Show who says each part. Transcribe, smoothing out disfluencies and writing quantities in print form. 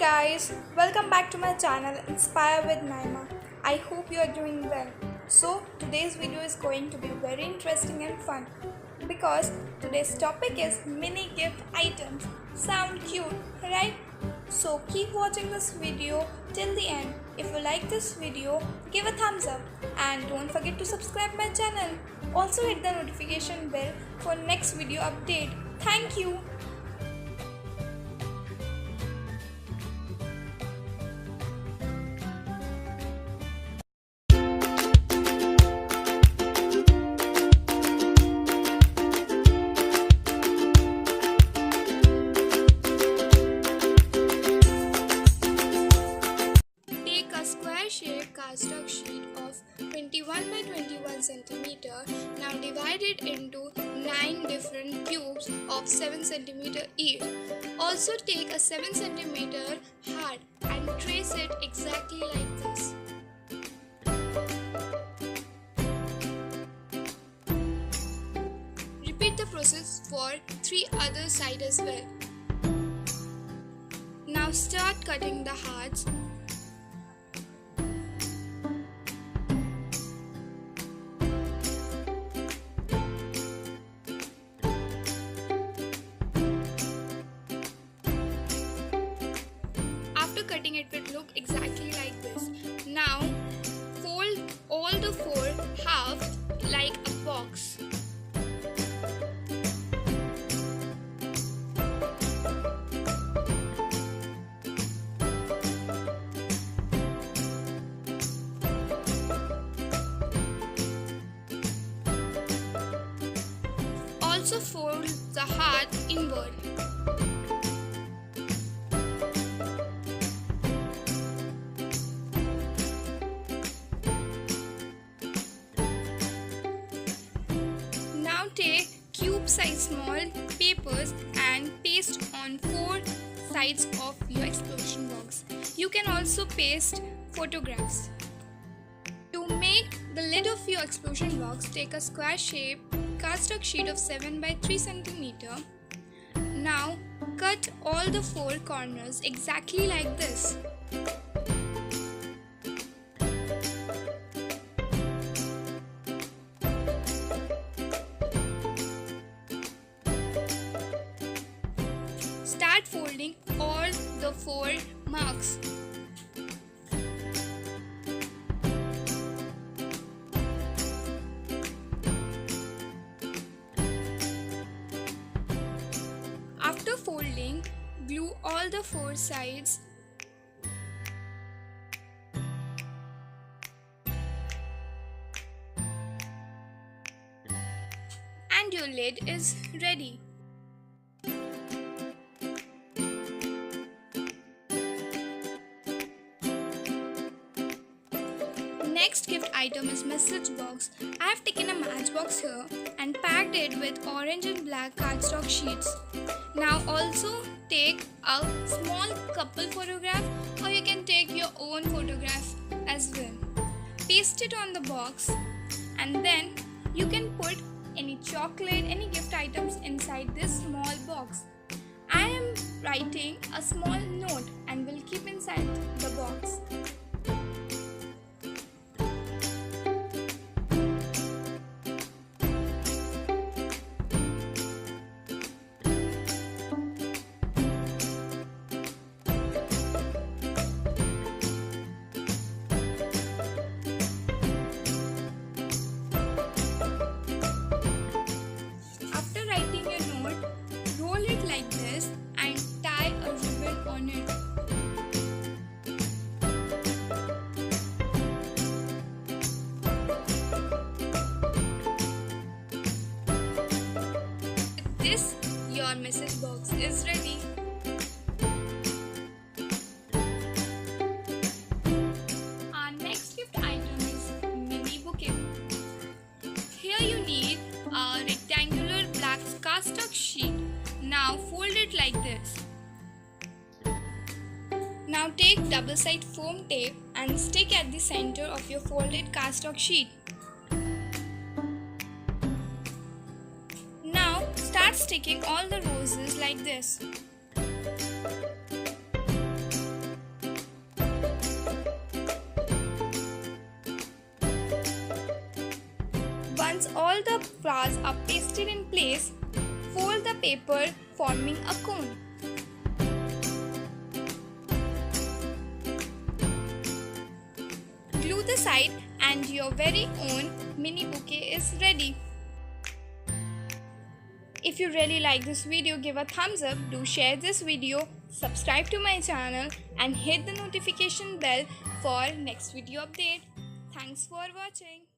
Speaker 1: Guys, welcome back to my channel Inspire with Naima. I hope you are doing well. So today's video is going to be very interesting and fun because today's topic is mini gift items. Sound cute, right? So keep watching this video till the end. If you like this video, give a thumbs up and don't forget to subscribe my channel. Also hit the notification bell for next video update. Thank you. Take a square shaped cardstock sheet of 21 by 21 centimeter. Now divide it into 9 different cubes of 7 centimeter each. Also take a 7 centimeter heart and trace it exactly like this. Repeat the process for 3 other sides as well. Now start cutting the hearts. After cutting it will look exactly like this. Now fold all the 4 halves like a box. Also fold the heart inward. Now take cube size small papers and paste on 4 sides of your explosion box. You can also paste photographs. To make the lid of your explosion box, take a square shaped cardstock sheet of 7 by 3 centimeter. Now cut all the 4 corners exactly like this. Start folding all the 4 marks. After folding, glue all the 4 sides. And your lid is ready. Next gift item is message box. I have taken a matchbox here and packed it with orange and black cardstock sheets. Now also take a small couple photograph, or you can take your own photograph as well. Paste it on the box and then you can put any chocolate, any gift items inside this small box. I am writing a small note and will keep inside the box. After writing your note, roll it like this and tie a ribbon on it. With this, your message box is ready. Our next gift item is mini bouquet. Here you need a rectangular black cardstock sheet. Now fold it like this. Now take double-sided foam tape and stick at the center of your folded cardstock sheet. Now start sticking all the roses like this. Once all the flowers are pasted in place, fold the paper forming a cone. Glue the side and your very own mini bouquet is ready. If you really like this video, give a thumbs up, do share this video, subscribe to my channel and hit the notification bell for next video update. Thanks for watching.